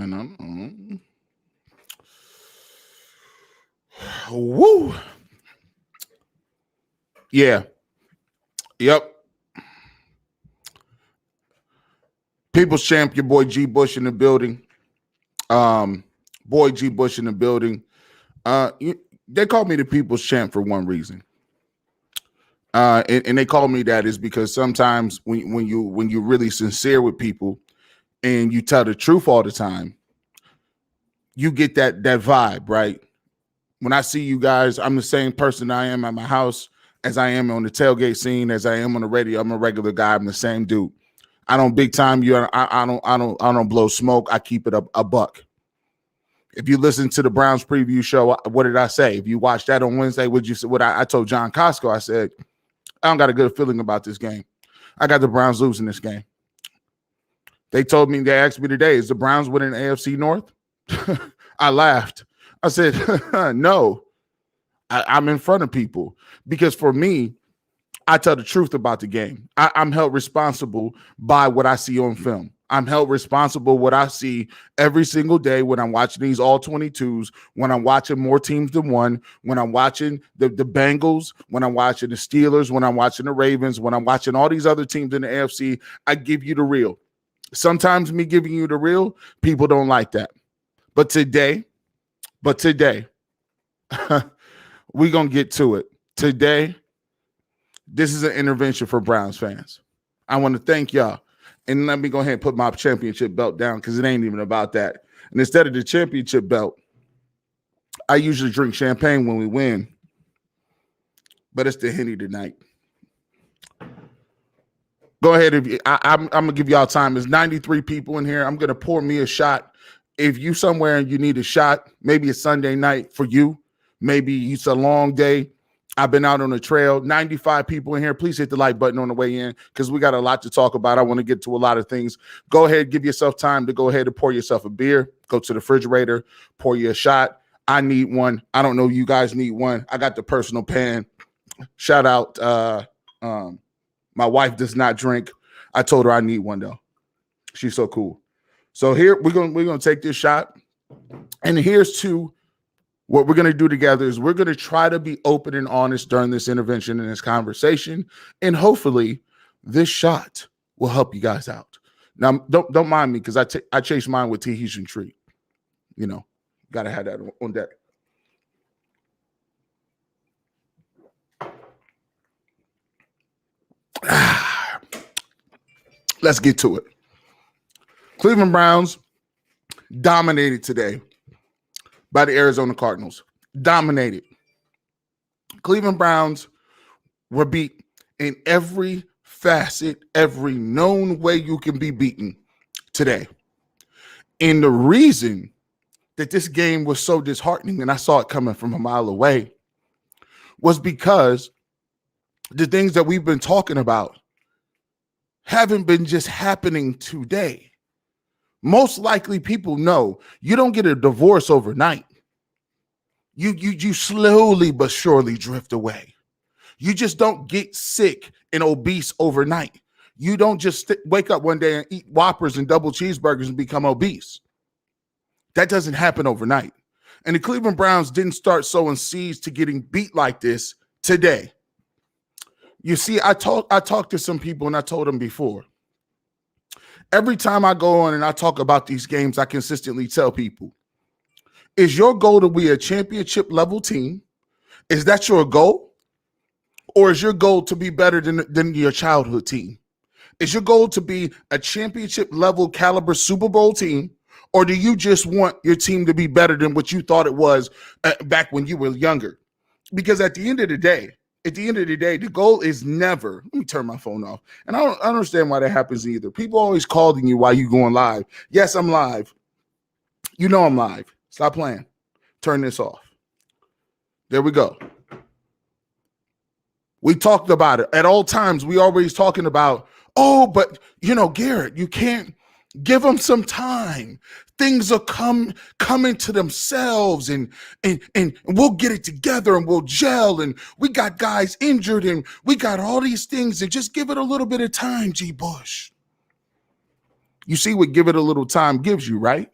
And I'm woo. Yeah. Yep. People's champ, your boy G Bush in the building. Boy G Bush in the building. They call me the people's champ for one reason. And they call me that is because sometimes when you're really sincere with people and you tell the truth all the time, you get that vibe, right? When I see you guys, I'm the same person I am at my house as I am on the tailgate scene, as I am on the radio. I'm a regular guy. I'm the same dude. I don't big time you. I don't blow smoke. I keep it a buck. If you listen to the Browns preview show, what did I say? If you watched that on Wednesday, what I told John Costco, I said, I don't got a good feeling about this game. I got the Browns losing this game. They asked me today, is the Browns winning AFC North? I laughed. I said, no, I'm in front of people because for me, I tell the truth about the game. I'm held responsible by what I see on film. I'm held responsible what I see every single day when I'm watching these all 22s, when I'm watching more teams than one, when I'm watching the Bengals, when I'm watching the Steelers, when I'm watching the Ravens, when I'm watching all these other teams in the AFC. I give you the real. Sometimes me giving you the real, people don't like that. But today, we're going to get to it. Today, this is an intervention for Browns fans. I want to thank y'all. And let me go ahead and put my championship belt down because it ain't even about that. And instead of the championship belt, I usually drink champagne when we win. But it's the Henny tonight. Go ahead. I'm going to give y'all time. There's 93 people in here. I'm going to pour me a shot. If you somewhere and you need a shot, maybe a Sunday night for you. Maybe it's a long day. I've been out on the trail. 95 people in here. Please hit the like button on the way in because we got a lot to talk about. I want to get to a lot of things. Go ahead. Give yourself time to go ahead and pour yourself a beer. Go to the refrigerator. Pour you a shot. I need one. I don't know. You guys need one. I got the personal pan. Shout out. My wife does not drink. I told her I need one, though. She's so cool. So here we're gonna take this shot. And here's to what we're going to do together is we're going to try to be open and honest during this intervention and this conversation. And hopefully this shot will help you guys out. Now, don't mind me because I chase mine with Tahitian treat. You know, got to have that on deck. Let's get to it. Cleveland Browns dominated today by the Arizona Cardinals. Dominated. Cleveland Browns were beat in every facet, every known way you can be beaten today. And the reason that this game was so disheartening, and I saw it coming from a mile away, was because the things that we've been talking about haven't been just happening today. Most likely people know you don't get a divorce overnight. You slowly but surely drift away. You just don't get sick and obese overnight. You don't just wake up one day and eat Whoppers and double cheeseburgers and become obese. That doesn't happen overnight. And the Cleveland Browns didn't start sowing seeds to getting beat like this today. You see, I talked to some people and I told them before. Every time I go on and I talk about these games, I consistently tell people, is your goal to be a championship level team? Is that your goal? Or is your goal to be better than your childhood team? Is your goal to be a championship level caliber Super Bowl team? Or do you just want your team to be better than what you thought it was back when you were younger? Because at the end of the day, the goal is never, let me turn my phone off. And I don't understand why that happens either. People always calling you while you going live. Yes, I'm live. You know I'm live. Stop playing. Turn this off. There we go. We talked about it. At all times, we always talking about, but, Garrett, you can't give them some time. Things will come into themselves and we'll get it together and we'll gel and we got guys injured and we got all these things and just give it a little bit of time, G. Bush. You see what give it a little time gives you, right?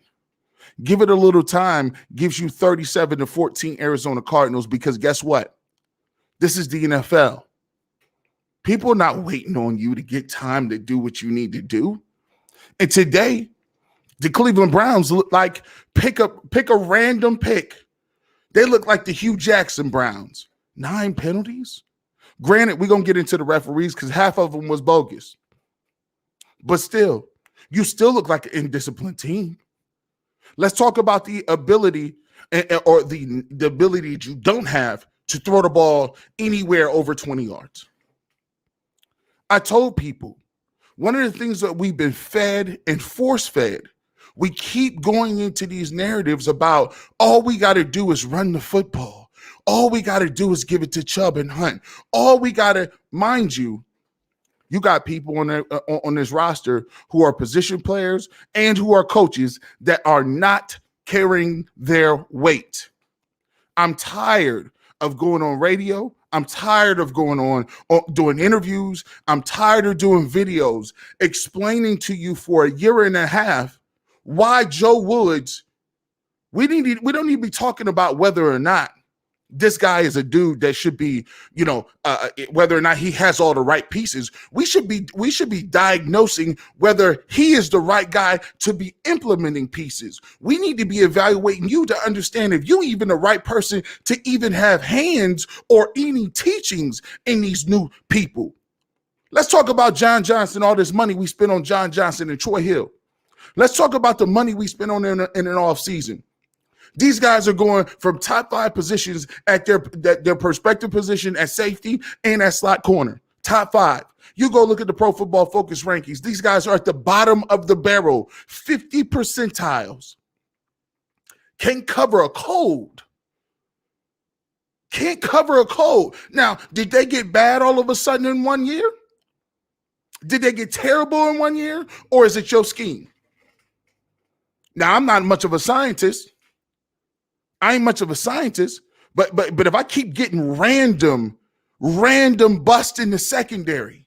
Give it a little time, gives you 37-14 Arizona Cardinals, because guess what? This is the NFL. People are not waiting on you to get time to do what you need to do. And today, the Cleveland Browns look like pick a random pick. They look like the Hugh Jackson Browns. 9 penalties. Granted, we're going to get into the referees because half of them was bogus. But still, you still look like an indisciplined team. Let's talk about the ability or the ability that you don't have to throw the ball anywhere over 20 yards. I told people, one of the things that we've been fed and force-fed, we keep going into these narratives about all we got to do is run the football. All we got to do is give it to Chubb and Hunt. All we got to, mind you, you got people on this roster who are position players and who are coaches that are not carrying their weight. I'm tired of going on radio. I'm tired of going on doing interviews. I'm tired of doing videos explaining to you for a year and a half why Joe Woods, we don't need to be talking about whether or not this guy is a dude that should be, whether or not he has all the right pieces. We should be diagnosing whether he is the right guy to be implementing pieces. We need to be evaluating you to understand if you even the right person to even have hands or any teachings in these new people. Let's talk about John Johnson, all this money we spent on John Johnson and Troy Hill. Let's talk about the money we spent on in an offseason. These guys are going from top 5 positions at their prospective position at safety and at slot corner. Top 5. You go look at the Pro Football Focus rankings. These guys are at the bottom of the barrel, 50 percentiles. Can't cover a cold. Can't cover a cold. Now, did they get bad all of a sudden in 1 year? Did they get terrible in 1 year? Or is it your scheme? Now, I'm not much of a scientist. I ain't much of a scientist, but if I keep getting random busts in the secondary,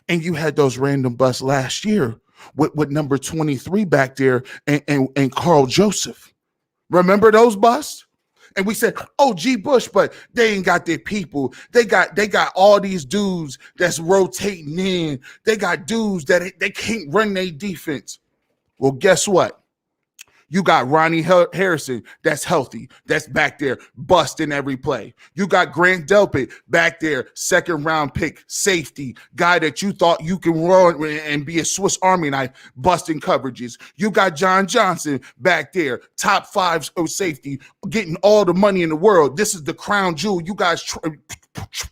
and you had those random busts last year with number 23 back there and Carl Joseph. Remember those busts? And we said, oh, G. Bush, but they ain't got their people. They got all these dudes that's rotating in. They got dudes that they can't run their defense. Well, guess what? You got Ronnie Harrison that's healthy, that's back there busting every play. You got Grant Delpit back there, 2nd round pick, safety, guy that you thought you can run and be a Swiss Army knife, busting coverages. You got John Johnson back there, top 5 safety, getting all the money in the world. This is the crown jewel. You guys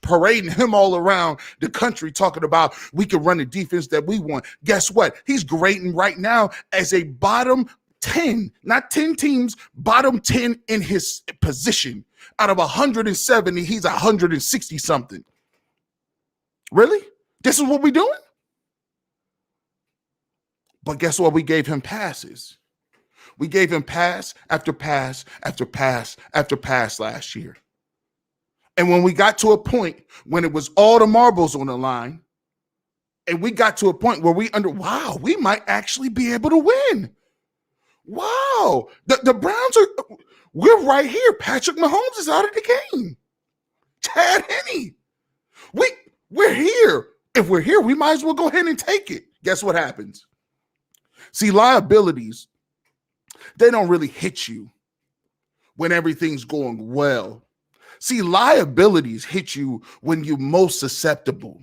parading him all around the country talking about we can run the defense that we want. Guess what? He's grading right now as a bottom 10, not 10 teams, bottom 10 in his position. Out of 170, he's 160 something. Really? This is what we're doing? But guess what? We gave him passes. We gave him pass after pass after pass after pass last year. And when we got to a point when it was all the marbles on the line, and we got to a point where we might actually be able to win. Wow, the Browns we're right here. Patrick Mahomes is out of the game. Chad Henne. We're here. If we're here, we might as well go ahead and take it. Guess what happens? See, liabilities, they don't really hit you when everything's going well. See, liabilities hit you when you're most susceptible.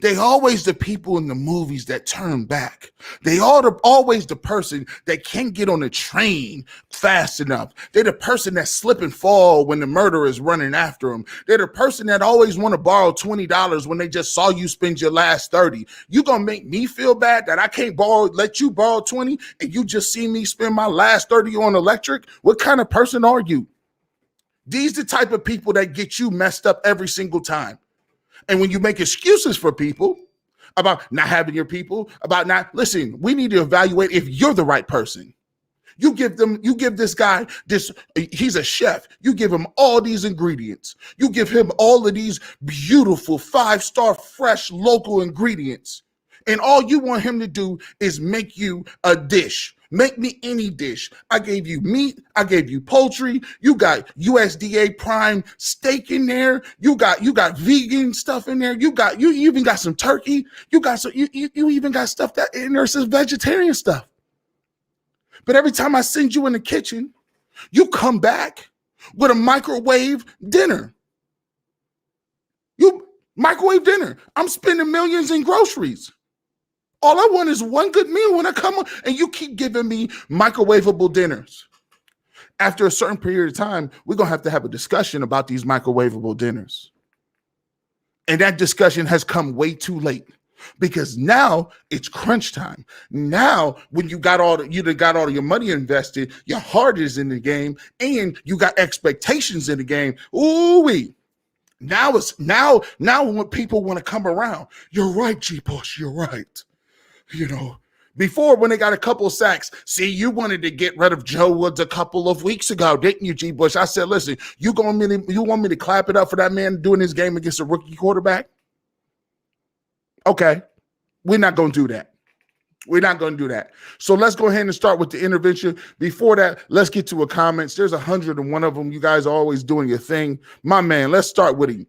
They always the people in the movies that turn back. They always the person that can't get on the train fast enough. They're the person that slip and fall when the murderer is running after them. They're the person that always want to borrow $20 when they just saw you spend your last 30. You gonna make me feel bad that I can't let you borrow 20 and you just see me spend my last 30 on electric? What kind of person are you? These the type of people that get you messed up every single time. And when you make excuses for people about not having your people, listen, we need to evaluate if you're the right person. You give this guy he's a chef. You give him all these ingredients. You give him all of these beautiful 5-star fresh local ingredients. And all you want him to do is make you a dish. Make me any dish. I gave you meat. I gave you poultry. You got USDA prime steak in there. You got vegan stuff in there. You even got some turkey. You even got stuff that in there says vegetarian stuff. But every time I send you in the kitchen, you come back with a microwave dinner. You microwave dinner. I'm spending millions in groceries. All I want is one good meal when I come on, and you keep giving me microwavable dinners. After a certain period of time, we're going to have a discussion about these microwavable dinners. And that discussion has come way too late because now it's crunch time. Now, when you got all your money invested, your heart is in the game, and you got expectations in the game. Ooh-wee. Now when people want to come around, you're right, G. Bush, you're right. You know, before when they got a couple of sacks, see, you wanted to get rid of Joe Woods a couple of weeks ago, didn't you, G. Bush? I said, listen, you want me to clap it up for that man doing his game against a rookie quarterback? Okay, we're not going to do that. We're not going to do that. So let's go ahead and start with the intervention. Before that, let's get to a comments. There's 101 of them. You guys are always doing your thing. My man, let's start with him.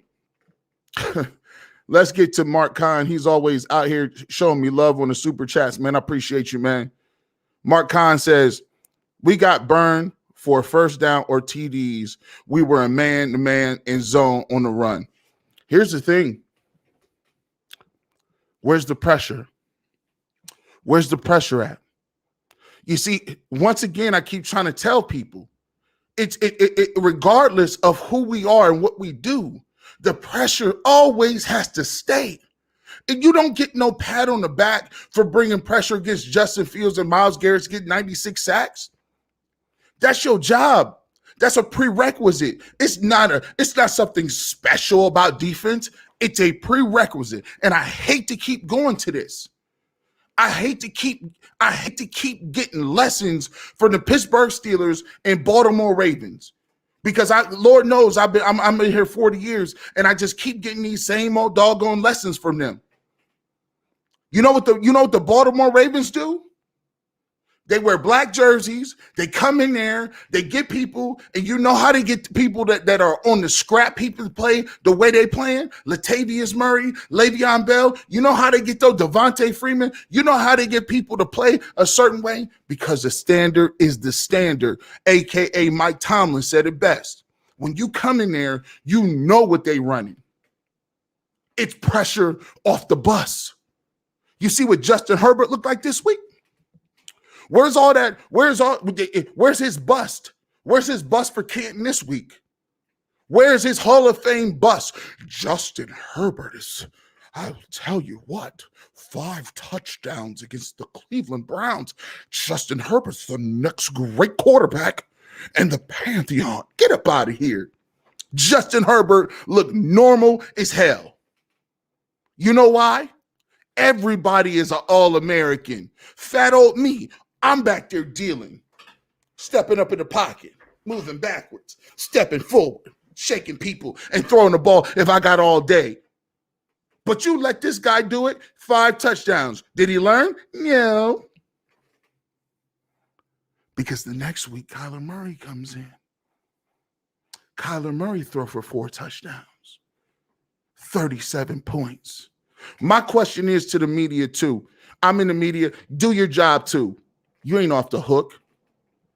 Let's get to Mark Kahn. He's always out here showing me love on the super chats, man. I appreciate you, man. Mark Kahn says, we got burned for first down or TDs. We were a man-to-man in zone on the run. Here's the thing. Where's the pressure? Where's the pressure at? You see, once again, I keep trying to tell people, it's regardless of who we are and what we do, the pressure always has to stay. And you don't get no pat on the back for bringing pressure against Justin Fields and Myles Garrett getting 96 sacks. That's your job. That's a prerequisite. It's not something special about defense. It's a prerequisite. And I hate to keep going to this. I hate to keep getting lessons from the Pittsburgh Steelers and Baltimore Ravens. Because Lord knows I'm in here 40 years and I just keep getting these same old doggone lessons from them. You know what the Baltimore Ravens do? They wear black jerseys. They come in there. They get people, and you know how they get the people that are on the scrap people to play the way they playing. Latavius Murray, Le'Veon Bell. You know how they get those Devontae Freeman. You know how they get people to play a certain way because the standard is the standard. AKA Mike Tomlin said it best. When you come in there, you know what they running. It's pressure off the bus. You see what Justin Herbert looked like this week? Where's all that? Where's his bust? Where's his bust for Canton this week? Where's his Hall of Fame bust? Justin Herbert is, I'll tell you what, 5 touchdowns against the Cleveland Browns. Justin Herbert's the next great quarterback in the Pantheon. Get up out of here. Justin Herbert looked normal as hell. You know why? Everybody is an All-American. Fat old me. I'm back there dealing, stepping up in the pocket, moving backwards, stepping forward, shaking people, and throwing the ball if I got all day. But you let this guy do it, 5 touchdowns. Did he learn? No. Because the next week, Kyler Murray comes in. Kyler Murray threw for 4 touchdowns, 37 points. My question is to the media, too. I'm in the media. Do your job, too. You ain't off the hook.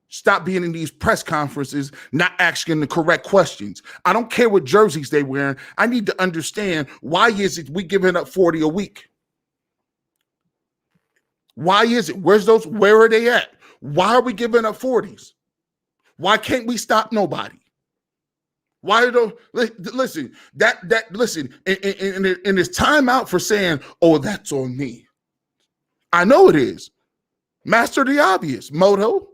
Stop being in these press conferences, not asking the correct questions. I don't care what jerseys they wearing. I need to understand, why is it we giving up 40 a week? Why is it? Where are they at? Why are we giving up 40s? Why can't we stop nobody? Why don't listen? Listen, and it's time out for saying, "Oh, that's on me." I know it is. Master the obvious, Moto.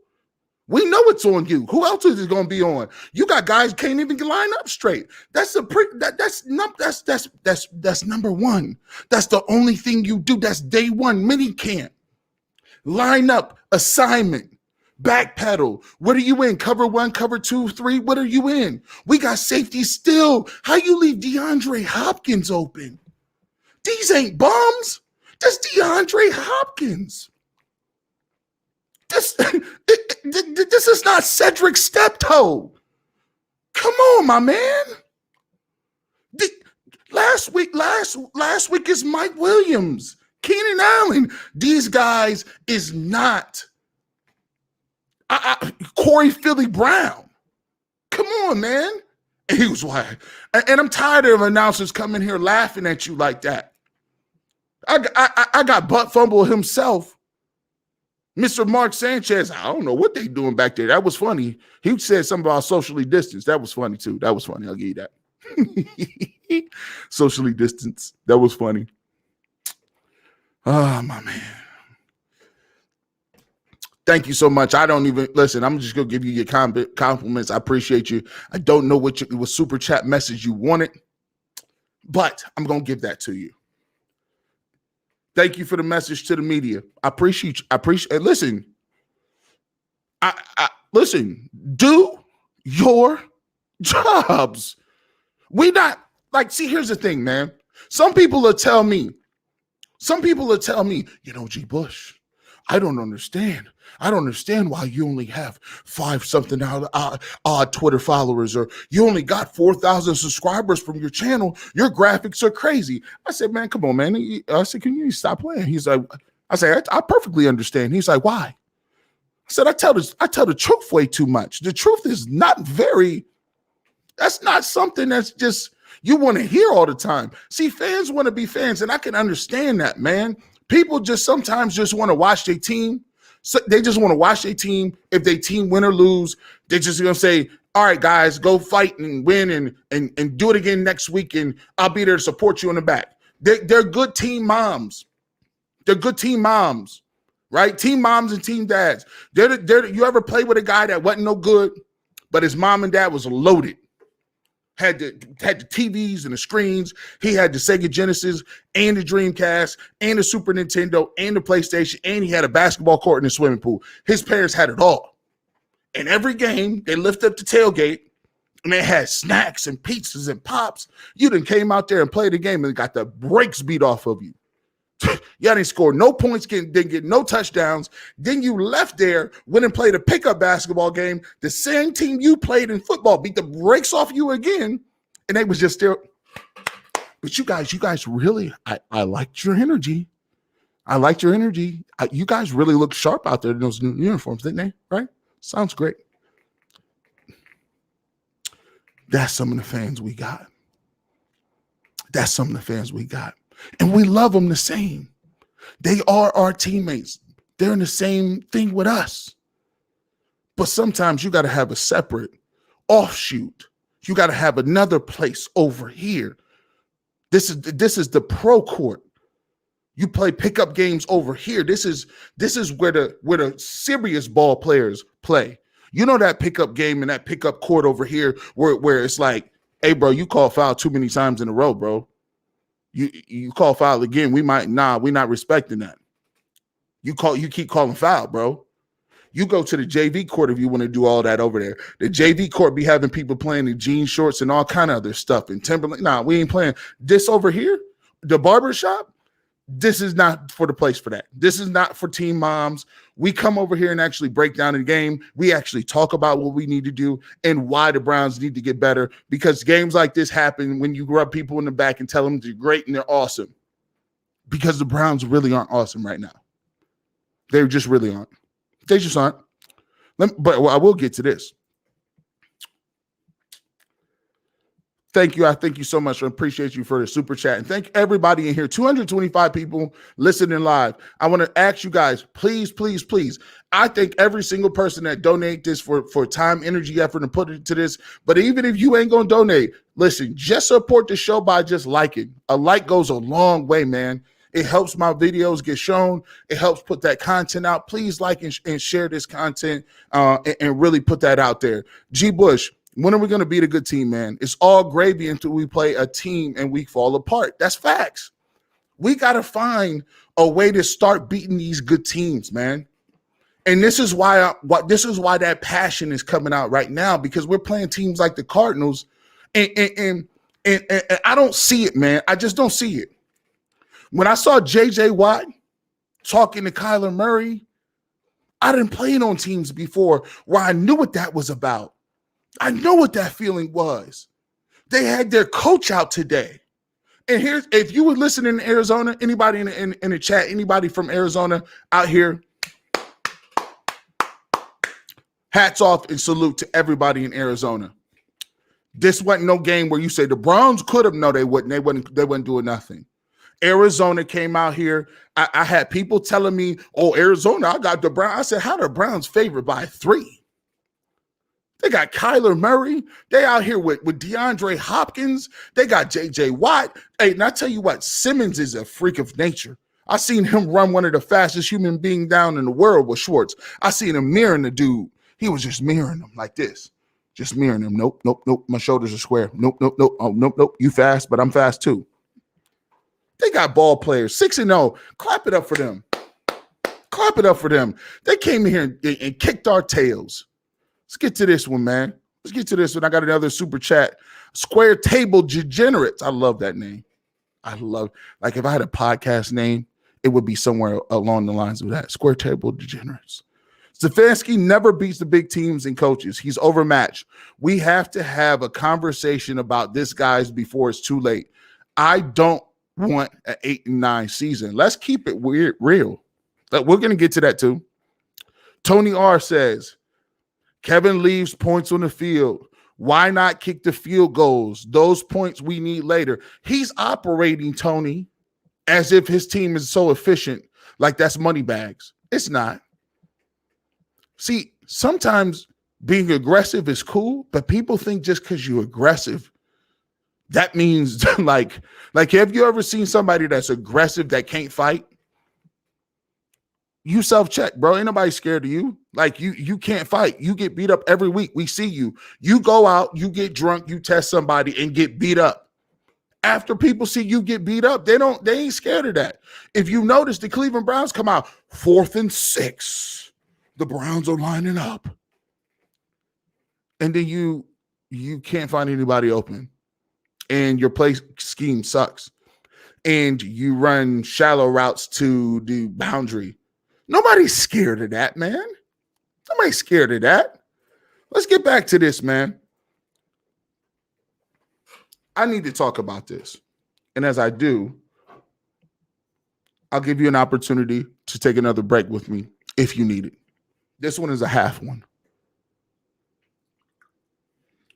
We know it's on you. Who else is it going to be on? You got guys who can't even line up straight. That's number one. That's the only thing you do. That's day one mini camp. Line up, assignment, backpedal. What are you in? Cover 1, cover 2, 3. What are you in? We got safety still. How you leave DeAndre Hopkins open? These ain't bums. That's DeAndre Hopkins. This is not Cedric Steptoe. Come on, my man. Last week is Mike Williams, Keenan Allen. These guys is not Corey Philly Brown. Come on, man. And he was like, and I'm tired of announcers coming here laughing at you like that. I got butt fumble himself. Mr. Mark Sanchez, I don't know what they doing back there. That was funny. He said something about socially distanced. That was funny too. That was funny. I'll give you that. Socially distanced. That was funny. Oh, my man. Thank you so much. I don't even listen. I'm just gonna give you your compliments. I appreciate you. I don't know what super chat message you wanted, but I'm gonna give that to you. Thank you for the message to the media. I appreciate. Listen, listen. Do your jobs. We not like. See, here's the thing, man. Some people will tell me. G. Bush, I don't understand. I don't understand why you only have 5-something odd Twitter followers, or you only got 4,000 subscribers from your channel. Your graphics are crazy. I said, man, come on, man. I said, can you stop playing? He's like, I perfectly understand. He's like, why? I said, I tell the truth way too much. The truth is that's not something that's just you want to hear all the time. See, fans want to be fans, and I can understand that, man. People just sometimes just want to watch their team. So they just want to watch their team. If their team win or lose, they're just going to say, all right, guys, go fight and win and do it again next week, and I'll be there to support you in the back. They're good team moms. They're good team moms, right? Team moms and team dads. You ever play with a guy that wasn't no good, but his mom and dad was loaded? Had the TVs and the screens. He had the Sega Genesis and the Dreamcast and the Super Nintendo and the PlayStation, and he had a basketball court and a swimming pool. His parents had it all. And every game, they lift up the tailgate, and they had snacks and pizzas and pops. You done came out there and played the game and got the brakes beat off of you. Y'all didn't score no points, didn't get no touchdowns. Then you left there, went and played a pickup basketball game. The same team you played in football beat the brakes off you again, and they was just there. But you guys really, I liked your energy. I liked your energy. You guys really looked sharp out there in those new uniforms, didn't they? Right? Sounds great. That's some of the fans we got. And we love them the same. They are our teammates. They're in the same thing with us. But sometimes you got to have a separate offshoot. You got to have another place over here. This is the pro court. You play pickup games over here. This is where the serious ball players play. You know that pickup game and that pickup court over here where it's like, hey, bro, you call foul too many times in a row, bro. You call foul again, we're not respecting that. You keep calling foul, bro. You go to the JV court if you want to do all that over there. The JV court be having people playing in jean shorts and all kind of other stuff and Timberland. Nah, we ain't playing this over here. The barber shop, this is not for the place for that. This is not for team moms. We come over here and actually break down the game. We actually talk about what we need to do and why the Browns need to get better, because games like this happen when you rub people in the back and tell them they're great and they're awesome, because the Browns really aren't awesome right now. They just really aren't. They just aren't. But I will get to this. Thank you. I thank you so much. I appreciate you for the super chat. And thank everybody in here. 225 people listening live. I want to ask you guys, please, please, please. I thank every single person that donate this for time, energy, effort, and put it to this. But even if you ain't going to donate, listen, just support the show by just liking. A like goes a long way, man. It helps my videos get shown. It helps put that content out. Please like and share this content and really put that out there. G. Bush, when are we going to beat a good team, man? It's all gravy until we play a team and we fall apart. That's facts. We got to find a way to start beating these good teams, man. And this is why that passion is coming out right now, because we're playing teams like the Cardinals, and I don't see it, man. I just don't see it. When I saw J.J. Watt talking to Kyler Murray, I didn't play on teams before where I knew what that was about. I know what that feeling was. They had their coach out today. And here's, if you were listening in Arizona, anybody in the chat, anybody from Arizona out here, hats off and salute to everybody in Arizona. This wasn't no game where you say the Browns could have. No, they wouldn't. They weren't doing nothing. Arizona came out here. I had people telling me, oh, Arizona, I got the Browns. I said, how the Browns favored by 3? They got Kyler Murray. They out here with DeAndre Hopkins. They got J.J. Watt. Hey, and I tell you what, Simmons is a freak of nature. I seen him run one of the fastest human beings down in the world with Schwartz. I seen him mirroring the dude. He was just mirroring him like this. Just mirroring him. Nope, nope, nope. My shoulders are square. Nope, nope, nope. Oh, nope, nope. You fast, but I'm fast too. They got ball players, 6-0. Clap it up for them. Clap it up for them. They came in here and kicked our tails. Let's get to this one, man. Let's get to this one. I got another super chat. Square Table Degenerates. I love that name. I love, like, if I had a podcast name, it would be somewhere along the lines of that. Square Table Degenerates. Stefanski never beats the big teams and coaches. He's overmatched. We have to have a conversation about this, guys, before it's too late. I don't want an 8-9 season. Let's keep it real. We're going to get to that too. Tony R says, Kevin leaves points on the field. Why not kick the field goals? Those points we need later. He's operating, Tony, as if his team is so efficient, like that's money bags. It's not. See, sometimes being aggressive is cool, but people think just because you're aggressive, that means like have you ever seen somebody that's aggressive that can't fight? You self-check, bro. Ain't nobody scared of you. Like you can't fight. You get beat up every week. We see you. You go out, you get drunk, you test somebody and get beat up. After people see you get beat up, they ain't scared of that. If you notice, the Cleveland Browns come out 4th and 6. The Browns are lining up. And then you can't find anybody open. And your play scheme sucks. And you run shallow routes to the boundary. Nobody's scared of that, man. Nobody's scared of that. Let's get back to this, man. I need to talk about this. And as I do, I'll give you an opportunity to take another break with me if you need it. This one is a half one.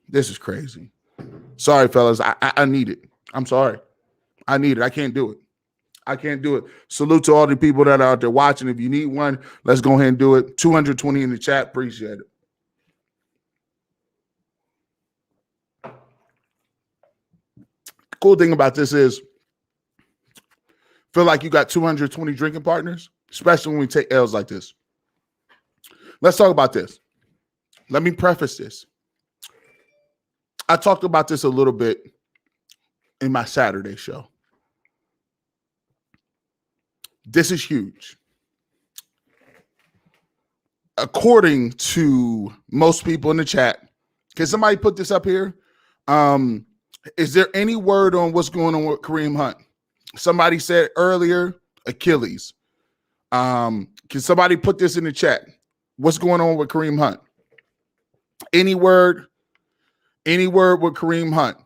This is crazy. Sorry, fellas. I need it. I'm sorry. I need it. I can't do it. I can't do it. Salute to all the people that are out there watching. If you need one, let's go ahead and do it. 220 in the chat. Appreciate it. Cool thing about this is, feel like you got 220 drinking partners, especially when we take L's like this. Let's talk about this. Let me preface this. I talked about this a little bit in my Saturday show. This is huge. According to most people in the chat, can somebody put this up here? Is there any word on what's going on with Kareem Hunt? Somebody said earlier, Achilles. Can somebody put this in the chat? What's going on with Kareem Hunt? Any word with Kareem Hunt?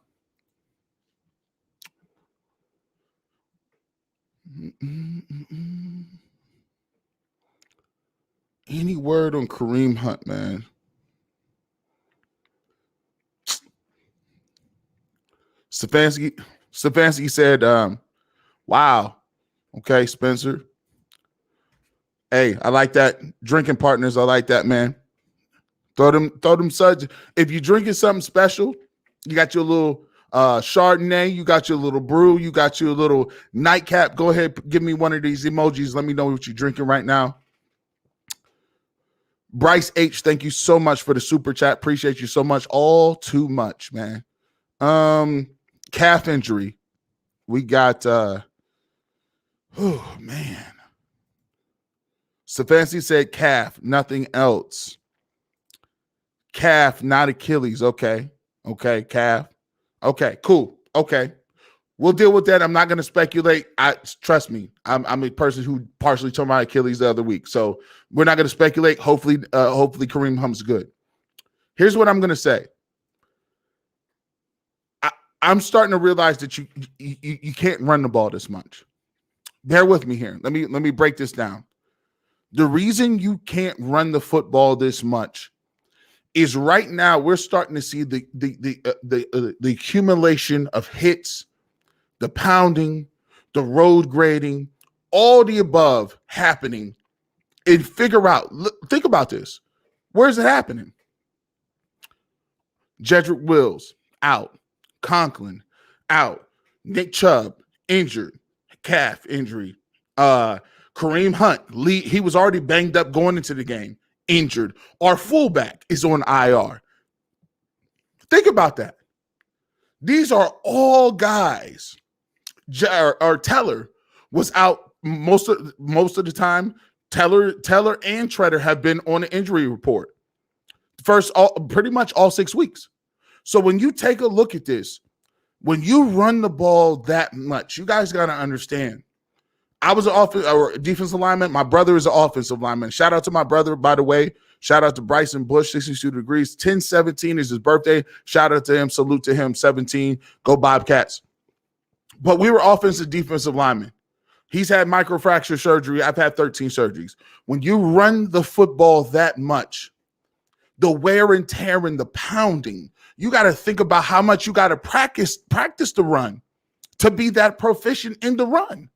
Any word on Kareem Hunt, man? Stefanski said, wow. Okay, Spencer. Hey, I like that. Drinking partners, I like that, man. Throw them suds. If you're drinking something special, you got your little Chardonnay, you got your little brew, you got your little nightcap. Go ahead, give me one of these emojis. Let me know what you're drinking right now. Bryce H, thank you so much for the super chat. Appreciate you so much. All too much, man. Calf injury. We got oh man. Stefanski said calf, nothing else. Calf, not Achilles. Okay, calf. Okay, cool. Okay. We'll deal with that. I'm not going to speculate. Trust me. I'm a person who partially tore my Achilles the other week, so we're not going to speculate. Hopefully Kareem Hunt's good. Here's what I'm going to say. I'm starting to realize that you can't run the ball this much. Bear with me here. Let me break this down. The reason you can't run the football this much is right now we're starting to see the accumulation of hits, the pounding, the road grading, all the above happening. And think about this. Where's it happening? Jedrick Wills out, Conklin out, Nick Chubb injured, calf injury. Kareem Hunt, he was already banged up going into the game, injured. Our fullback is on IR. Think about that. These are all guys. Teller was out most of the time. Teller and Treader have been on the injury report pretty much all 6 weeks. So when you take a look at this, when you run the ball that much, you guys got to understand. I was an defensive lineman. My brother is an offensive lineman. Shout out to my brother, by the way. Shout out to Bryson Bush, 62 degrees. 10/17 is his birthday. Shout out to him. Salute to him. 17. Go Bobcats. But we were offensive defensive linemen. He's had microfracture surgery. I've had 13 surgeries. When you run the football that much, the wear and tear and the pounding, you got to think about how much you got to practice the run to be that proficient in the run.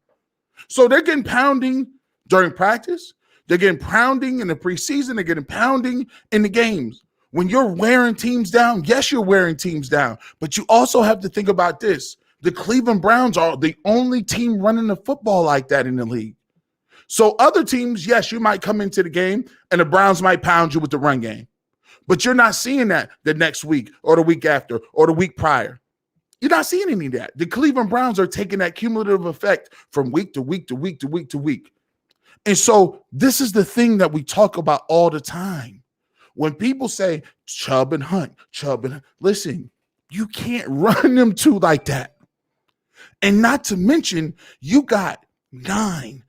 So they're getting pounding during practice. They're getting pounding in the preseason. They're getting pounding in the games. When you're wearing teams down, yes, you're wearing teams down. But you also have to think about this. The Cleveland Browns are the only team running the football like that in the league. So other teams, yes, you might come into the game and the Browns might pound you with the run game. But you're not seeing that the next week or the week after or the week prior. You're not seeing any of that. The Cleveland Browns are taking that cumulative effect from week to week to week to week to week. And so this is the thing that we talk about all the time. When people say Chubb and Hunt, listen, you can't run them two like that. And not to mention, you got 9,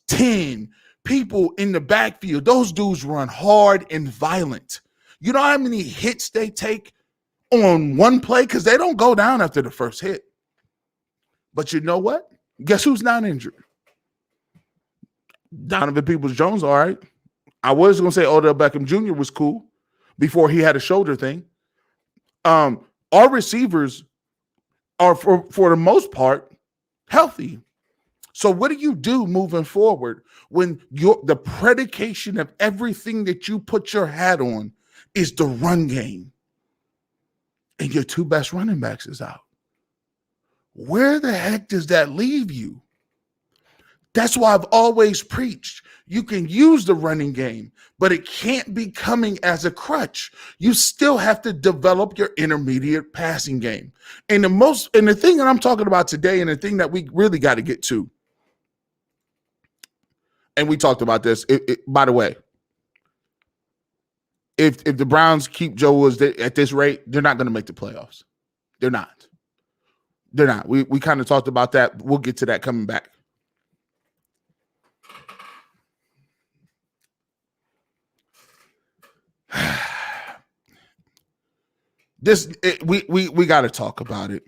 10 people in the backfield. Those dudes run hard and violent. You know how many hits they take on one play? Because they don't go down after the first hit. But you know what? Guess who's not injured? Donovan Peoples-Jones, all right. I was going to say Odell Beckham Jr. was cool before he had a shoulder thing. Our receivers are, for the most part, healthy. So what do you do moving forward when the predication of everything that you put your hat on is the run game and your 2 best running backs is out? Where the heck does that leave you? That's why I've always preached you can use the running game, but it can't be coming as a crutch. You still have to develop your intermediate passing game. And the thing that I'm talking about today, and the thing that we really got to get to, and we talked about this, by the way, if the Browns keep Joe Woods at this rate, they're not going to make the playoffs. They're not. We kind of talked about that. We'll get to that coming back. We got to talk about it.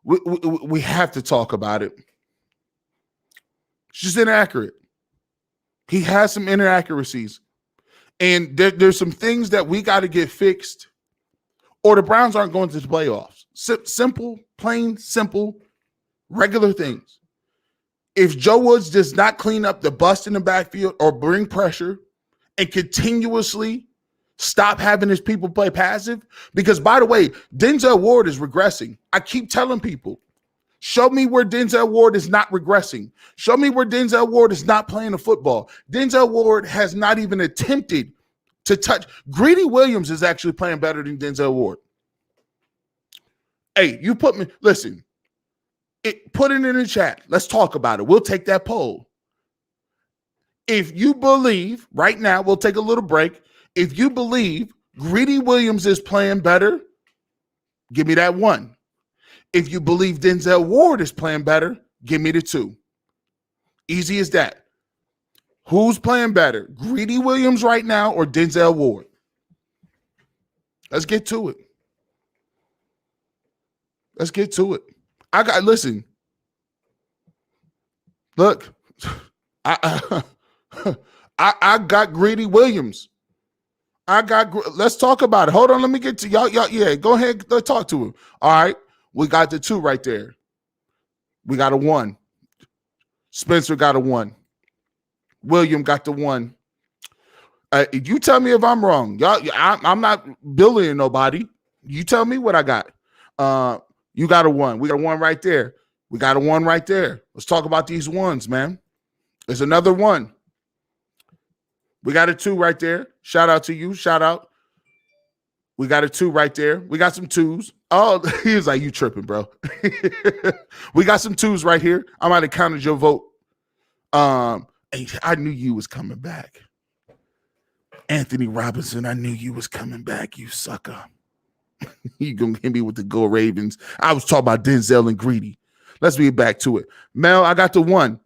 We have to talk about it. It's just inaccurate. He has some inaccuracies, and there's some things that we got to get fixed, or the Browns aren't going to the playoffs. Simple, plain, simple, regular things. If Joe Woods does not clean up the bust in the backfield or bring pressure and continuously stop having his people play passive, because, by the way, Denzel Ward is regressing. I keep telling people, show me where Denzel Ward is not regressing. Show me where Denzel Ward is not playing the football. Denzel Ward has not even attempted to touch. Greedy Williams is actually playing better than Denzel Ward. Hey, you put me, listen, put it in the chat. Let's talk about it. We'll take that poll. If you believe, right now, we'll take a little break. If you believe Greedy Williams is playing better, give me that 1. If you believe Denzel Ward is playing better, give me the 2. Easy as that. Who's playing better, Greedy Williams right now or Denzel Ward? Let's get to it. Let's get to it. Listen. Look, I got Greedy Williams. Let's talk about it. Hold on, let me get to y'all. Yeah, go ahead, let's talk to him. All right, we got the 2 right there. We got a 1. Spencer got a 1. William got the 1. You tell me if I'm wrong. Y'all, I'm not bullying nobody. You tell me what I got. You got a 1. We got a 1 right there. We got a 1 right there. Let's talk about these 1s, man. There's another 1. We got a 2 right there. Shout out to you. Shout out. We got a 2 right there. We got some 2s. Oh, he was like, you tripping, bro. We got some 2s right here. I might have counted your vote. I knew you was coming back. Anthony Robinson, I knew you was coming back, you sucker. You gonna hit me with the Go Ravens. I was talking about Denzel and Greedy. Let's get back to it. Mel, I got the 1.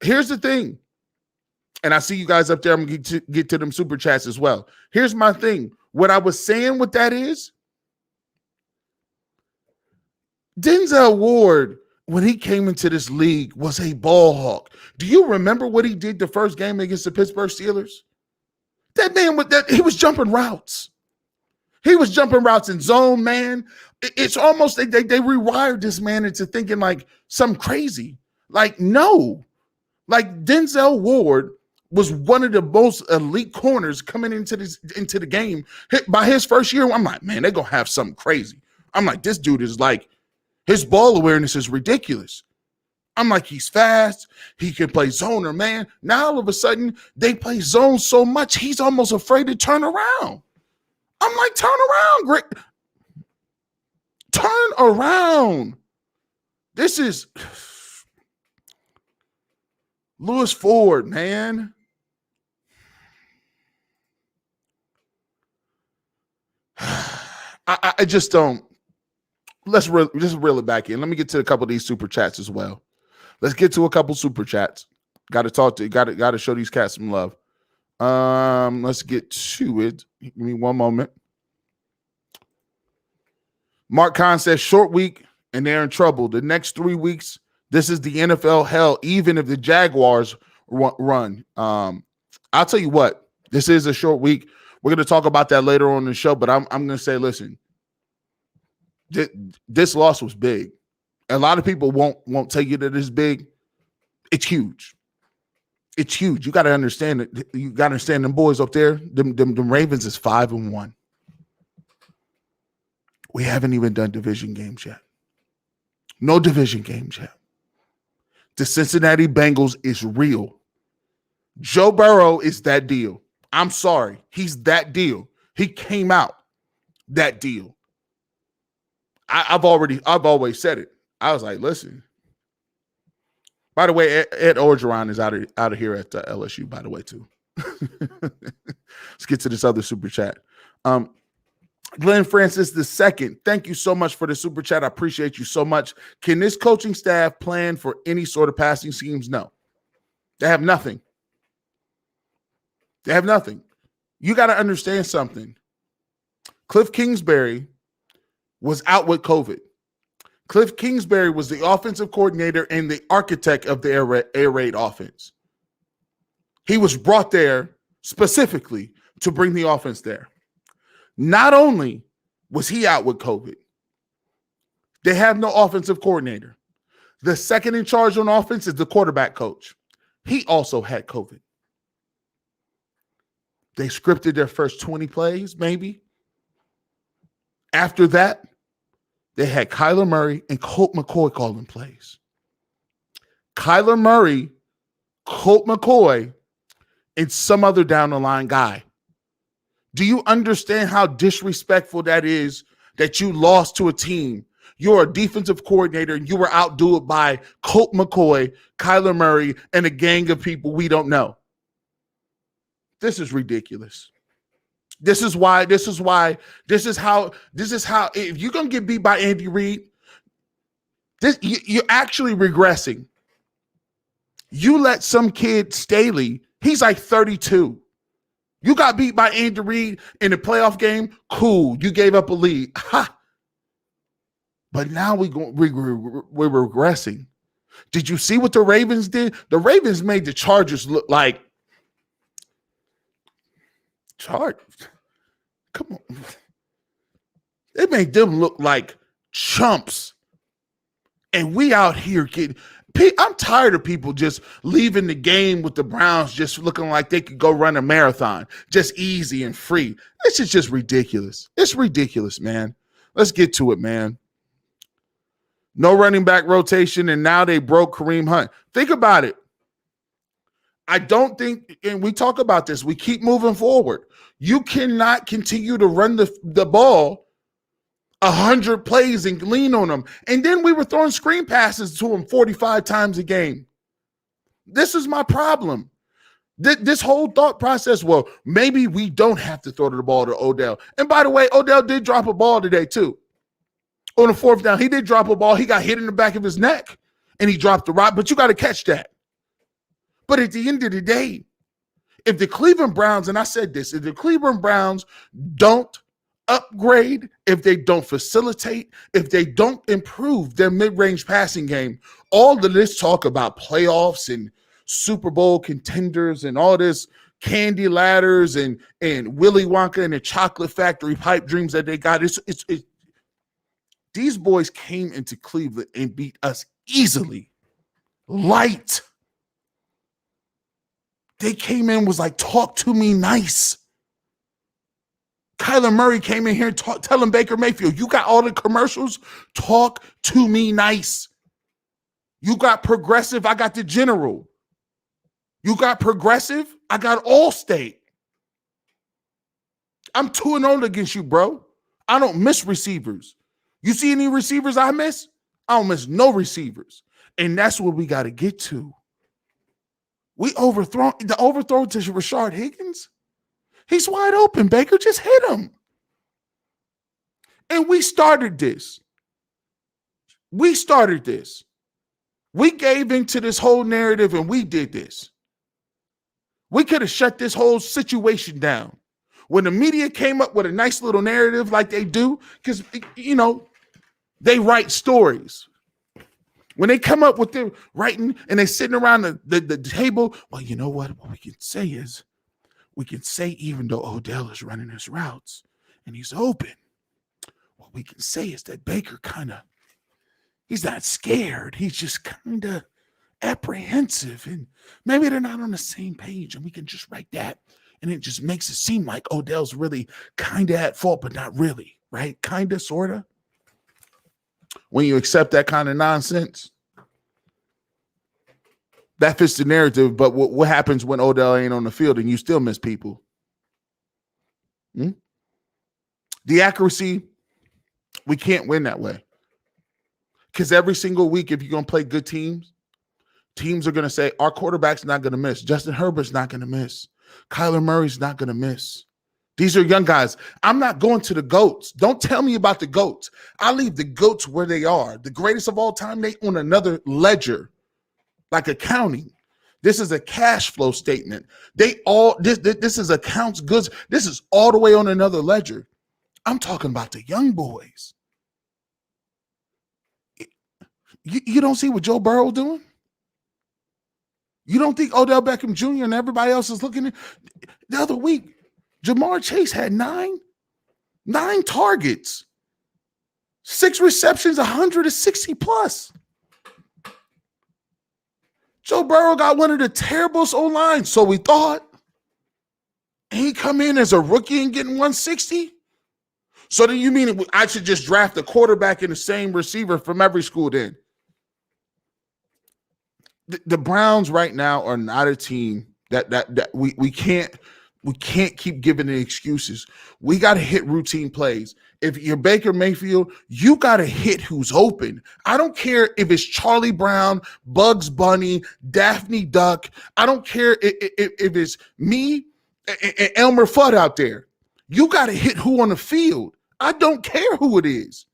Here's the thing. And I see you guys up there. I'm going to get to them super chats as well. Here's my thing. What I was saying with that is Denzel Ward, when he came into this league, was a ball hawk. Do you remember what he did the first game against the Pittsburgh Steelers? That man, he was jumping routes. He was jumping routes in zone, man. It's almost they rewired this man into thinking like something crazy. Like, no. Like Denzel Ward was one of the most elite corners coming into the game. By his first year, I'm like, man, they're going to have something crazy. I'm like, this dude is like, his ball awareness is ridiculous. I'm like, he's fast. He can play zoner, man. Now, all of a sudden, they play zone so much, he's almost afraid to turn around. I'm like, turn around, Greg. Turn around. This is Lewis Ford, man. I just don't. Let's reel it back in. Let me get to a couple of these super chats as well. Let's get to a couple super chats. Got to show these cats some love. Let's get to it. Give me one moment. Mark Kahn says short week and they're in trouble. The next 3 weeks, this is the NFL hell, even if the Jaguars run. I'll tell you what, this is a short week. We're going to talk about that later on in the show, but I'm going to say, listen, this loss was big. A lot of people won't tell you that it's big. It's huge. It's huge. You got to understand it. You got to understand them boys up there. Them Ravens is 5-1. We haven't even done division games yet. No division games yet. The Cincinnati Bengals is real. Joe Burrow is that deal. I'm sorry. He's that deal. He came out that deal. I've always said it. I was like, listen. By the way, Ed Orgeron is out of here at LSU, by the way, too. Let's get to this other super chat. Glenn Francis II, thank you so much for the super chat. I appreciate you so much. Can this coaching staff plan for any sort of passing schemes? No. They have nothing. They have nothing. You got to understand something. Kliff Kingsbury was out with COVID. Kliff Kingsbury was the offensive coordinator and the architect of the air raid offense. He was brought there specifically to bring the offense there. Not only was he out with COVID, they have no offensive coordinator. The second in charge on offense is the quarterback coach. He also had COVID. They scripted their first 20 plays, maybe. After that, they had Kyler Murray and Colt McCoy calling plays. Kyler Murray, Colt McCoy, and some other down the line guy. Do you understand how disrespectful that is that you lost to a team? You're a defensive coordinator and you were outdueled by Colt McCoy, Kyler Murray, and a gang of people we don't know. This is ridiculous. This is how, if you're going to get beat by Andy Reid, you're actually regressing. You let some kid, Staley, he's like 32. You got beat by Andy Reid in the playoff game. Cool. You gave up a lead. Ha. But now we're regressing. Did you see what the Ravens did? The Ravens made the Chargers look like Chargers. Come on. They made them look like chumps. And we out here getting. I'm tired of people just leaving the game with the Browns just looking like they could go run a marathon, just easy and free. This is just ridiculous. It's ridiculous, man. Let's get to it, man. No running back rotation, and now they broke Kareem Hunt. Think about it. I don't think, and we talk about this, we keep moving forward. You cannot continue to run the ball 100 plays and lean on them. And then we were throwing screen passes to him 45 times a game. This is my problem. This whole thought process, well, maybe we don't have to throw the ball to Odell. And by the way, Odell did drop a ball today too. On the fourth down, he did drop a ball. He got hit in the back of his neck and he dropped the rock, but you got to catch that. But at the end of the day, if the Cleveland Browns, and I said this, if the Cleveland Browns don't upgrade, if they don't facilitate, if they don't improve their mid-range passing game, all of this talk about playoffs and Super Bowl contenders and all this candy ladders and Willy Wonka and the chocolate factory pipe dreams that they got, it's these boys came into Cleveland and beat us easily. Light. They came in, was like, talk to me nice. Kyler Murray came in here telling Baker Mayfield, you got all the commercials, talk to me nice. You got Progressive, I got the General. You got Progressive, I got Allstate. I'm 2-0 against you, bro. I don't miss receivers. You see any receivers I miss? I don't miss no receivers. And that's what we got to get to. The overthrow to Rashard Higgins. He's wide open, Baker. Just hit him. And we started this. We gave into this whole narrative and we did this. We could have shut this whole situation down. When the media came up with a nice little narrative like they do, because, they write stories. When they come up with their writing and they're sitting around the table, well, you know what? What we can say is, even though Odell is running his routes and he's open, what we can say is that Baker he's not scared. He's just kind of apprehensive. And maybe they're not on the same page. And we can just write that. And it just makes it seem like Odell's really kind of at fault, but not really, right? Kind of, sort of. When you accept that kind of nonsense, that fits the narrative. But what happens when Odell ain't on the field and you still miss people? The accuracy, we can't win that way. Because every single week, if you're going to play good teams are going to say, our quarterback's not going to miss. Justin Herbert's not going to miss. Kyler Murray's not going to miss. These are young guys. I'm not going to the GOATs. Don't tell me about the GOATs. I leave the GOATs where they are. The greatest of all time, they on another ledger, like accounting. This is a cash flow statement. This is accounts goods. This is all the way on another ledger. I'm talking about the young boys. You don't see what Joe Burrow doing? You don't think Odell Beckham Jr. and everybody else is looking at the other week? Jamar Chase had nine targets, 6 receptions, 160 plus. Joe Burrow got one of the terriblest O-lines, so we thought. And he come in as a rookie and getting 160? So then you mean I should just draft a quarterback and the same receiver from every school then? The Browns right now are not a team that we can't keep giving the excuses. We got to hit routine plays. If you're Baker Mayfield, you got to hit who's open. I don't care if it's Charlie Brown, Bugs Bunny, Daphne Duck. I don't care if it's me and Elmer Fudd out there. You got to hit who on the field. I don't care who it is.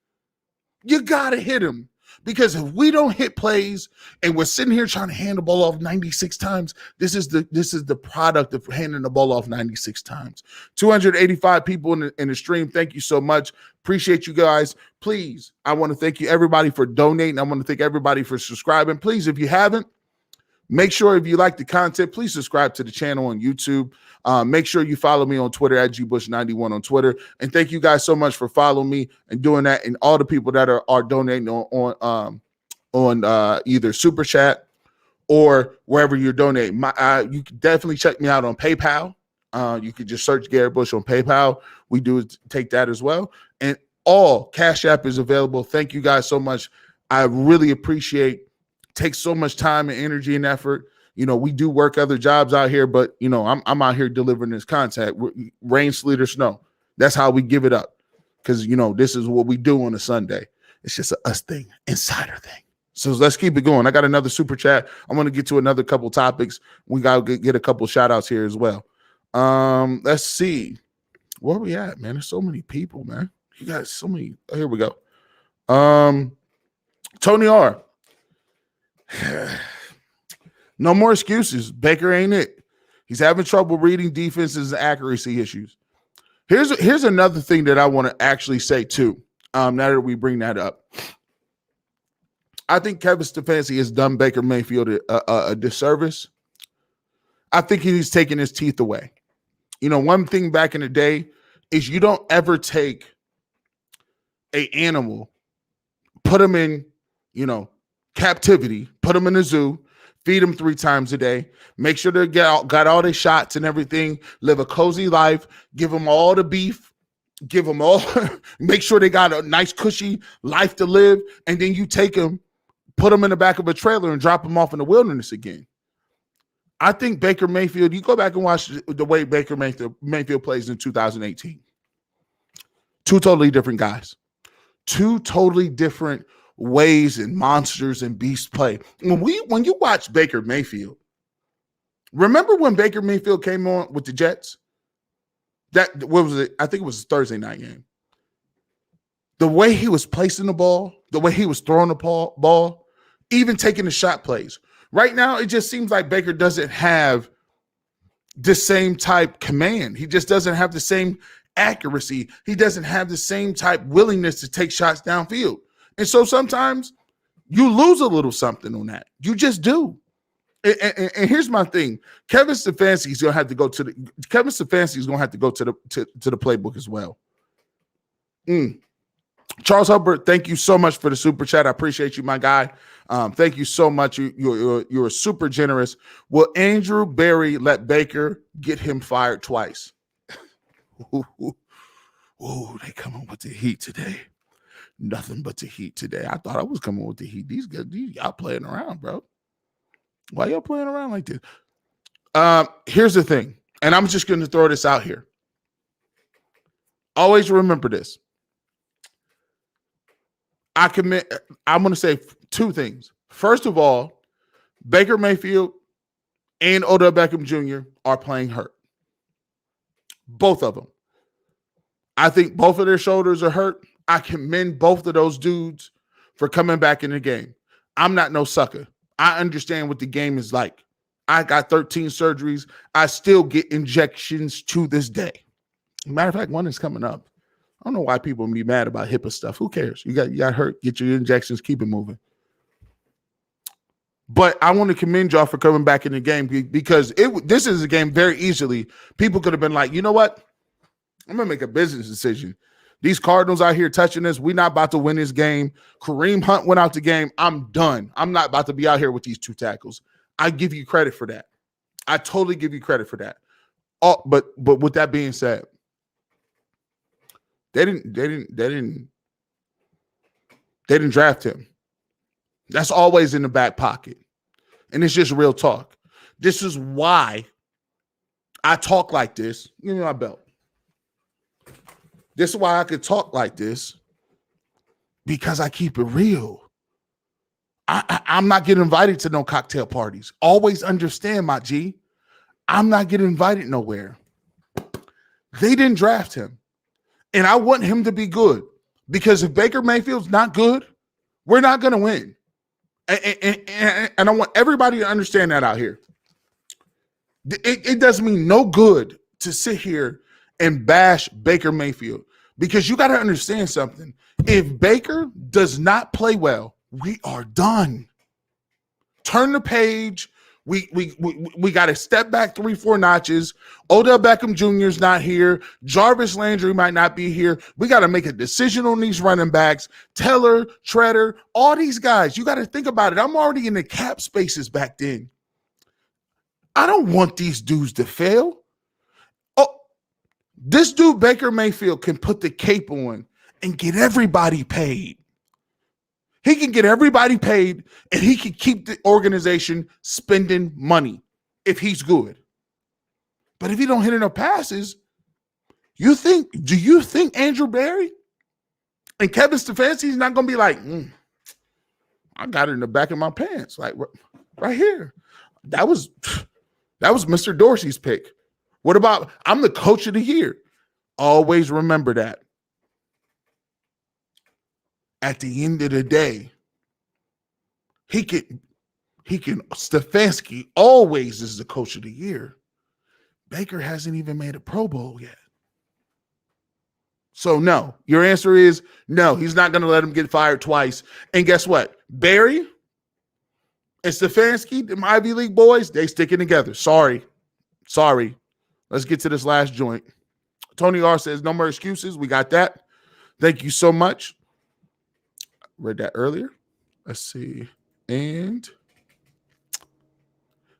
You got to hit him. Because if we don't hit plays and we're sitting here trying to hand the ball off 96 times, this is the product of handing the ball off 96 times. 285 people in the stream. Thank you so much. Appreciate you guys. Please, I want to thank you everybody for donating. I want to thank everybody for subscribing. Please, if you haven't, make sure if you like the content, please subscribe to the channel on YouTube. Make sure you follow me on Twitter at gbush91 on Twitter. And thank you guys so much for following me and doing that. And all the people that are donating on either Super Chat or wherever you're donating. You can definitely check me out on PayPal. You could just search Garrett Bush on PayPal. We do take that as well. And all Cash App is available. Thank you guys so much. I really appreciate. Takes so much time and energy and effort. You know, we do work other jobs out here, but you know, I'm out here delivering this content. Rain, sleet, or snow. That's how we give it up. Because you know, this is what we do on a Sunday. It's just a us thing, insider thing. So let's keep it going. I got another super chat. I'm going to get to another couple topics. We got to get a couple shout outs here as well. Let's see. Where are we at, man? There's so many people, man. You got so many. Oh, here we go. Tony R. No more excuses. Baker ain't it. He's having trouble reading defenses and accuracy issues. Here's another thing that I want to actually say too. Now that we bring that up, I think Kevin Stefanski has done Baker Mayfield a disservice. I think he's taking his teeth away. You know, one thing back in the day is you don't ever take an animal, put him in, you know, captivity, put them in a zoo, feed them 3 times a day, make sure they got all their shots and everything, live a cozy life, give them all the beef, give them all, make sure they got a nice cushy life to live, and then you take them, put them in the back of a trailer and drop them off in the wilderness again. I think Baker Mayfield, you go back and watch the way Baker Mayfield plays in 2018. 2 totally different guys. 2 totally different ways and monsters and beasts play. When you watch Baker Mayfield, remember when Baker Mayfield came on with the Jets? What was it? I think it was a Thursday night game. The way he was placing the ball, the way he was throwing the ball, even taking the shot plays. Right now, it just seems like Baker doesn't have the same type command. He just doesn't have the same accuracy. He doesn't have the same type willingness to take shots downfield. And so sometimes you lose a little something on that. You just do. And here's my thing: Kevin Stefanski is going to have to go to the playbook as well. Charles Hubbard, thank you so much for the super chat. I appreciate you, my guy. Thank you so much. You're super generous. Will Andrew Berry let Baker get him fired twice? Ooh, they coming with the heat today. Nothing but the heat today. I thought I was coming with the heat. These guys, y'all playing around, bro. Why y'all playing around like this? Here's the thing, and I'm just going to throw this out here. Always remember this. I'm going to say 2 things. First of all, Baker Mayfield and Odell Beckham Jr. are playing hurt. Both of them. I think both of their shoulders are hurt. I commend both of those dudes for coming back in the game. I'm not no sucker. I understand what the game is like. I got 13 surgeries. I still get injections to this day. Matter of fact, one is coming up. I don't know why people be mad about HIPAA stuff. Who cares? You got hurt. Get your injections. Keep it moving. But I want to commend y'all for coming back in the game because this is a game very easily. People could have been like, you know what? I'm going to make a business decision. These Cardinals out here touching us. We're not about to win this game. Kareem Hunt went out the game. I'm done. I'm not about to be out here with these 2 tackles. I give you credit for that. I totally give you credit for that. Oh, but with that being said, they didn't draft him. That's always in the back pocket. And it's just real talk. This is why I talk like this. Give me my belt. This is why I could talk like this, because I keep it real. I'm not getting invited to no cocktail parties. Always understand, my G. I'm not getting invited nowhere. They didn't draft him. And I want him to be good, because if Baker Mayfield's not good, we're not going to win. And I want everybody to understand that out here. It does me no good to sit here and bash Baker Mayfield, because you got to understand something. If Baker does not play well, we are done. Turn the page. We got to step back 3-4 notches. Odell Beckham Jr. is not here. Jarvis Landry might not be here. We got to make a decision on these running backs. Teller, Treader, all these guys. You got to think about it. I'm already in the cap spaces back then. I don't want these dudes to fail. Oh, this dude Baker Mayfield can put the cape on and get everybody paid. He can get everybody paid, and he can keep the organization spending money if he's good. But if he don't hit enough passes, do you think Andrew Berry and Kevin Stefanski is not going to be like, I got it in the back of my pants, like right here. That was Mr. Dorsey's pick. What about, I'm the coach of the year? Always remember that. At the end of the day, Stefanski always is the coach of the year. Baker hasn't even made a Pro Bowl yet. So no, your answer is no, he's not going to let him get fired twice. And guess what? Barry and Stefanski, them Ivy League boys, they sticking together. Sorry. Let's get to this last joint. Tony R says, no more excuses. We got that. Thank you so much. Read that earlier. Let's see. And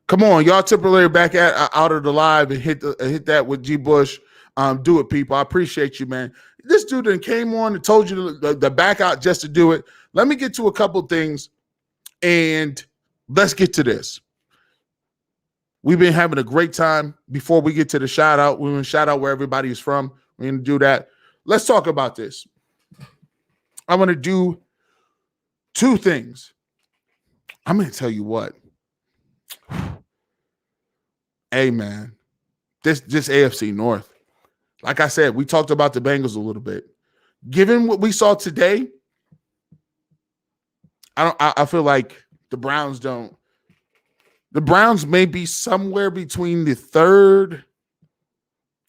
come on, y'all temporarily back out of the live and hit that with G Bush. Do it, people. I appreciate you, man. This dude then came on and told you to back out just to do it. Let me get to a couple things, and let's get to this. We've been having a great time. Before we get to the shout out, we're going to shout out where everybody is from. We're going to do that. Let's talk about this. I want to do two things. I'm going to tell you what. Hey, man, this AFC North. Like I said, we talked about the Bengals a little bit. Given what we saw today, I feel like the Browns don't. The Browns may be somewhere between the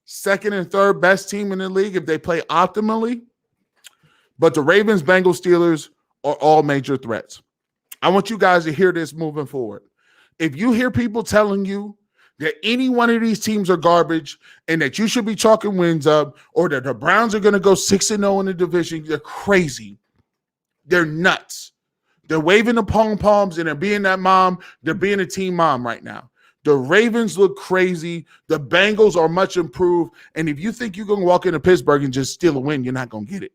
second and third best team in the league if they play optimally. But the Ravens, Bengals, Steelers are all major threats. I want you guys to hear this moving forward. If you hear people telling you that any one of these teams are garbage and that you should be chalking wins up, or that the Browns are going to go 6-0 in the division, they're crazy. They're nuts. They're waving the pom-poms and they're being that mom. They're being a team mom right now. The Ravens look crazy. The Bengals are much improved. And if you think you're going to walk into Pittsburgh and just steal a win, you're not going to get it.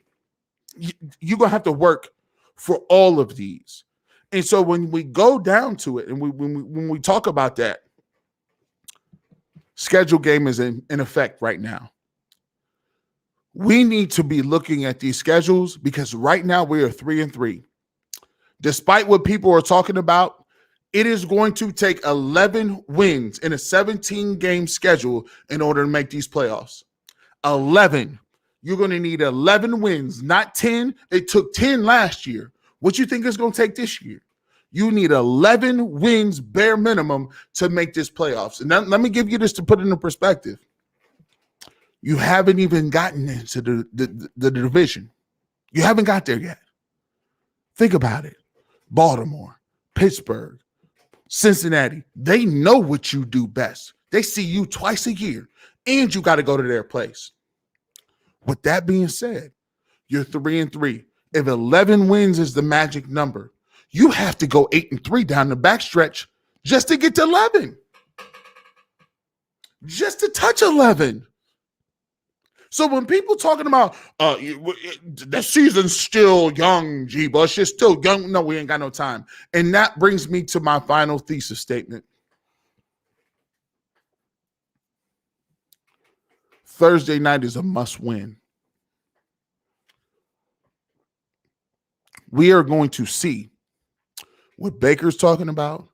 You're going to have to work for all of these. And so when we go down to it and when we talk about that, schedule game is in effect right now. We need to be looking at these schedules because right now we are 3-3. Despite what people are talking about, it is going to take 11 wins in a 17-game schedule in order to make these playoffs. 11. You're going to need 11 wins, not 10. It took 10 last year. What you think it's going to take this year? You need 11 wins bare minimum to make this playoffs. And let me give you this to put it into perspective. You haven't even gotten into the division. You haven't got there yet. Think about it. Baltimore, Pittsburgh, Cincinnati, they know what you do best. They see you twice a year, and you got to go to their place. With that being said, you're 3-3. If 11 wins is the magic number, you have to go 8-3 down the backstretch just to get to 11. Just to touch 11. So when people talking about the season's still young, G Bush, it's still young. No, we ain't got no time. And that brings me to my final thesis statement. Thursday night is a must win. We are going to see what Baker's talking about,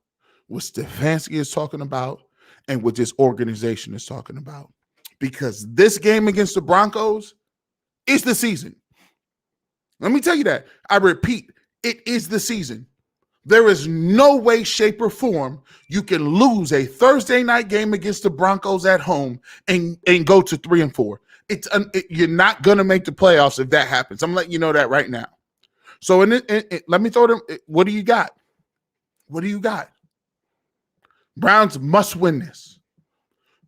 what Stefanski is talking about, and what this organization is talking about. because this game against the Broncos is the season. Let me tell you that. I repeat, it is the season. There is no way, shape, or form you can lose a Thursday night game against the Broncos at home and go to 3-4. You're not going to make the playoffs if that happens. I'm letting you know that right now. So let me throw them. What do you got? What do you got? Browns must win this.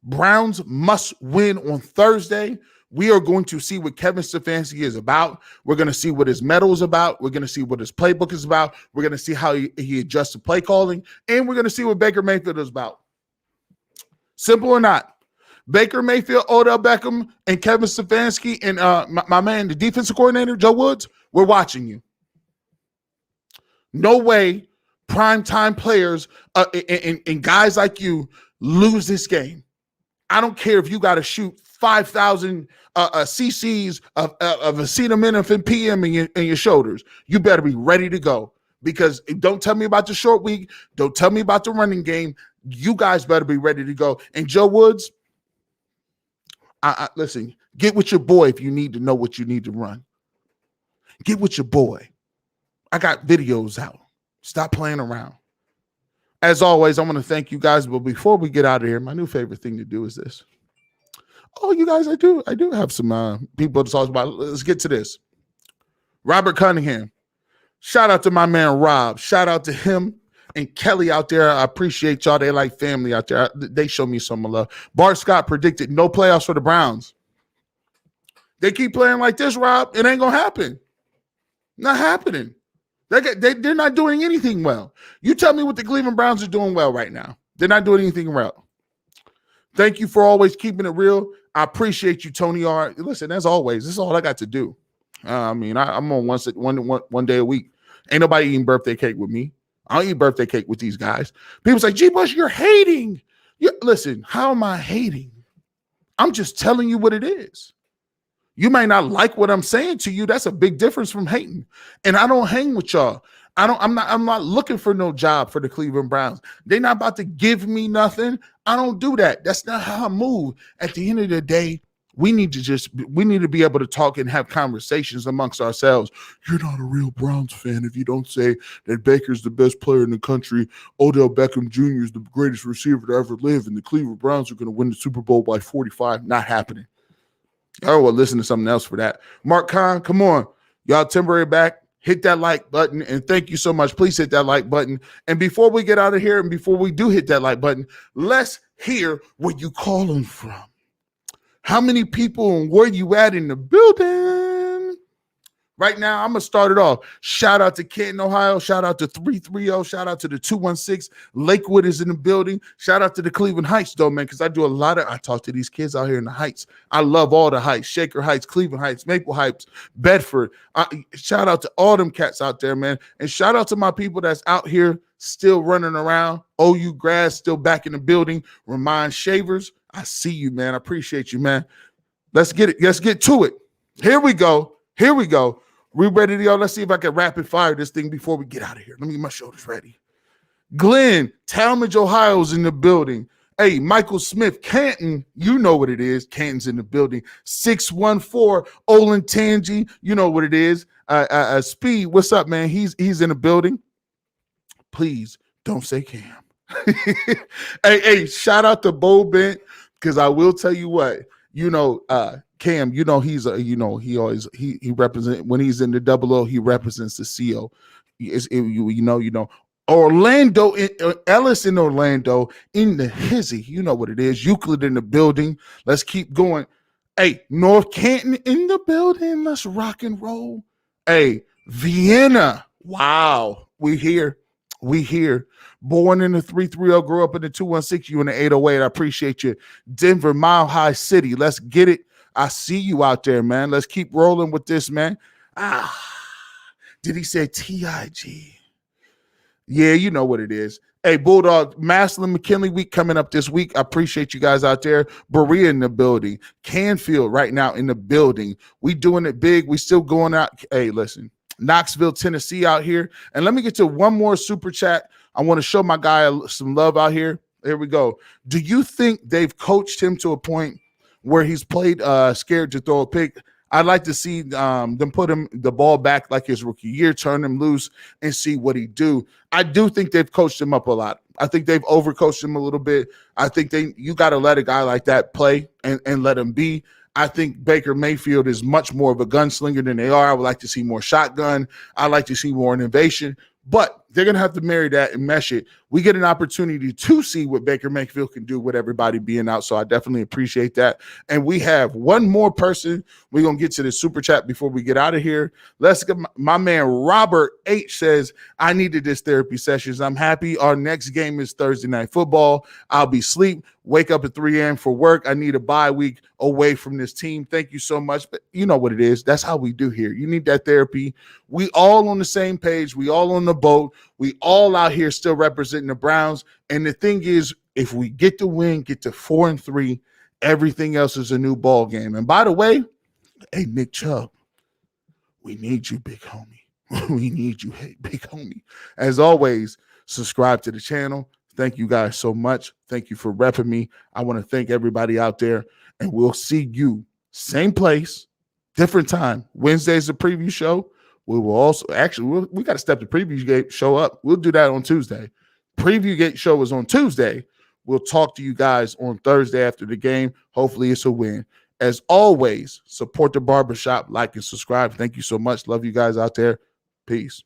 Browns must win on Thursday. We are going to see what Kevin Stefanski is about. We're going to see what his medal is about. We're going to see what his playbook is about. We're going to see how he adjusts to play calling. And we're going to see what Baker Mayfield is about. Simple or not. Baker Mayfield, Odell Beckham, and Kevin Stefanski, and my man, the defensive coordinator, Joe Woods, we're watching you. No way primetime players and guys like you lose this game. I don't care if you got to shoot 5,000 cc's of acetaminophen PM in your shoulders. You better be ready to go, because don't tell me about the short week. Don't tell me about the running game. You guys better be ready to go. And Joe Woods, listen, get with your boy if you need to know what you need to run. Get with your boy. I got videos out. Stop playing around. As always, I want to thank you guys. But before we get out of here, my new favorite thing to do is this. Oh, you guys, I do have some people to talk about. Let's get to this. Robert Cunningham. Shout out to my man Rob. Shout out to him and Kelly out there. I appreciate y'all. They like family out there. They show me some love. Bart Scott predicted no playoffs for the Browns. They keep playing like this, Rob. It ain't going to happen. Not happening. They're not doing anything well. You tell me what the Cleveland Browns are doing well right now. They're not doing anything well. Thank you for always keeping it real. I appreciate you, Tony R. Listen, as always, this is all I got to do. I'm on one day a week. Ain't nobody eating birthday cake with me. I don't eat birthday cake with these guys. People say, G. Bush, you're hating. Listen, how am I hating? I'm just telling you what it is. You may not like what I'm saying to you. That's a big difference from hating. And I don't hang with y'all. I'm not looking for no job for the Cleveland Browns. They're not about to give me nothing. I don't do that. That's not how I move. At the end of the day, we need to be able to talk and have conversations amongst ourselves. You're not a real Browns fan if you don't say that Baker's the best player in the country. Odell Beckham Jr. is the greatest receiver to ever live, and the Cleveland Browns are going to win the Super Bowl by 45. Not happening. Oh, well, listen to something else for that. Mark Kahn, come on. Y'all temporary back. Hit that like button, and thank you so much. Please hit that like button. And before we get out of here and before we do hit that like button, let's hear where you calling from. How many people and where you at in the building? Right now, I'm going to start it off. Shout out to Canton, Ohio. Shout out to 330. Shout out to the 216. Lakewood is in the building. Shout out to the Cleveland Heights, though, man, because I talk to these kids out here in the Heights. I love all the Heights. Shaker Heights, Cleveland Heights, Maple Heights, Bedford. Shout out to all them cats out there, man. And shout out to my people that's out here still running around. OU grads still back in the building. Ramon Shavers, I see you, man. I appreciate you, man. Let's get it. Let's get to it. Here we go. We ready to go? Let's see if I can rapid fire this thing before we get out of here. Let me get my shoulders ready. Glenn, Talmadge, Ohio's in the building. Hey, Michael Smith, Canton, you know what it is. Canton's in the building. 614, Olin Tangi, you know what it is. Speed, what's up, man? He's in the building. Please don't say Cam. hey, shout out to Bo Bent, because I will tell you what, Cam, he represents, when he's in the 00, he represents the CO. Orlando, Ellis in Orlando, in the hizzy, you know what it is. Euclid in the building. Let's keep going. Hey, North Canton in the building. Let's rock and roll. Hey, Vienna. Wow, we here. Born in the 330, grew up in the 216, you in the 808. I appreciate you. Denver, Mile High City. Let's get it. I see you out there, man. Let's keep rolling with this, man. Did he say TIG? Yeah, you know what it is. Hey, Bulldog, Maslin McKinley week coming up this week. I appreciate you guys out there. Berea in the building. Canfield right now in the building. We doing it big. We still going out. Hey, listen, Knoxville, Tennessee out here. And let me get to one more super chat. I want to show my guy some love out here. Here we go. Do you think they've coached him to a point where he's played scared to throw a pick. I'd like to see them put him the ball back like his rookie year, turn him loose, and see what he do. I do think they've coached him up a lot. I think they've overcoached him a little bit. I think you got to let a guy like that play and let him be. I think Baker Mayfield is much more of a gunslinger than they are. I would like to see more shotgun. I'd like to see more innovation. But they're going to have to marry that and mesh it. We get an opportunity to see what Baker Mayfield can do with everybody being out. So I definitely appreciate that. And we have one more person. We're going to get to the super chat before we get out of here. Let's get my man Robert H says, I needed this therapy sessions. I'm happy. Our next game is Thursday Night Football. I'll be asleep. Wake up at 3 a.m. for work. I need a bye week away from this team. Thank you so much. But you know what it is. That's how we do here. You need that therapy. We all on the same page. We all on the boat. We all out here still representing the Browns. And the thing is, if we get the win, get to 4-3, everything else is a new ball game. And by the way, hey, Nick Chubb, we need you, big homie. We need you, hey, big homie. As always, subscribe to the channel. Thank you guys so much. Thank you for repping me. I want to thank everybody out there, and we'll see you same place, different time. Wednesday's the preview show. We will also we got to step the preview gate show up. We'll do that on Tuesday. Preview gate show is on Tuesday. We'll talk to you guys on Thursday after the game. Hopefully it's a win. As always, support the barbershop, like and subscribe. Thank you so much. Love you guys out there. Peace.